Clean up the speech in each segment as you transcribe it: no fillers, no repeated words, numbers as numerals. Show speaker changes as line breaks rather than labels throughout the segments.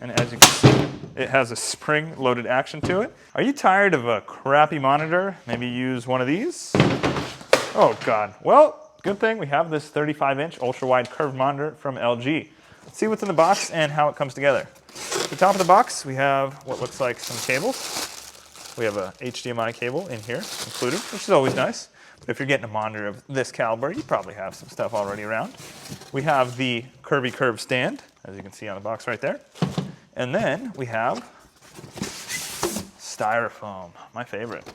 And as you can see, it has a spring-loaded action to it. Are you tired of a crappy monitor? Maybe use one of these? Oh God. Well, good thing we have this 35-inch ultra-wide curved monitor from LG. Let's see what's in the box and how it comes together. At the top of the box, we have what looks like some cables. We have a HDMI cable in here included, which is always nice. But if you're getting a monitor of this caliber, you probably have some stuff already around. We have the curvy curve stand, as you can see on the box right there. And then we have styrofoam, my favorite.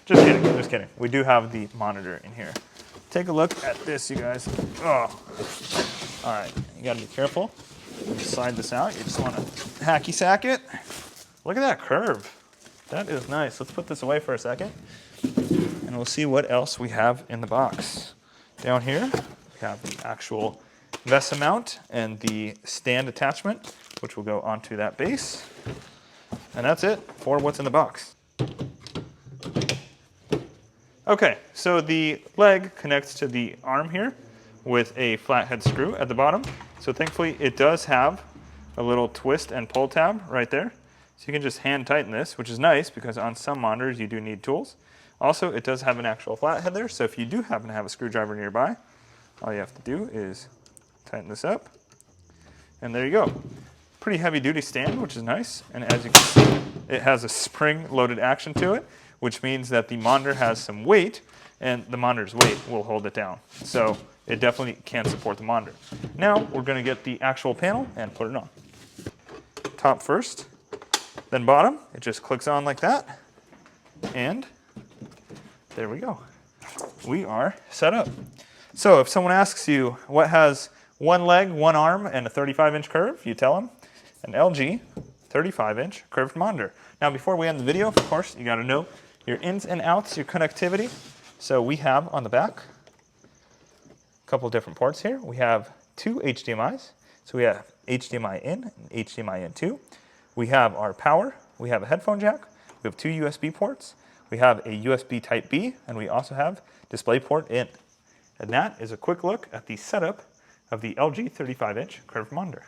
Just kidding, just kidding. We do have the monitor in here. Take a look at this, you guys. Oh, all right, you gotta be careful. When you slide this out, you just wanna hacky sack it. Look at that curve. That is nice. Let's put this away for a second, and we'll see what else we have in the box. Down here, we have the actual VESA mount and the stand attachment, which will go onto that base. And that's it for what's in the box. Okay, so the leg connects to the arm here with a flathead screw at the bottom. So thankfully it does have a little twist and pull tab right there. So you can just hand tighten this, which is nice because on some monitors you do need tools. Also, it does have an actual flathead there, so if you do happen to have a screwdriver nearby, all you have to do is tighten this up, and there you go. Pretty heavy duty stand, which is nice, and as you can see, it has a spring-loaded action to it, which means that the monitor has some weight, and the monitor's weight will hold it down. So it definitely can support the monitor. Now we're going to get the actual panel and put it on. Top first, then bottom. It just clicks on like that, and there we go. We are set up. So if someone asks you what has one leg, one arm, and a 35-inch curve, you tell them an LG 35-inch curved monitor. Now before we end the video, of course, you gotta know your ins and outs, your connectivity. So we have on the back a couple of different ports here. We have two HDMIs. So we have HDMI in and HDMI in 2. We have our power, we have a headphone jack, we have two USB ports, we have a USB Type B, and we also have DisplayPort in. And that is a quick look at the setup of the LG 35-inch curved monitor.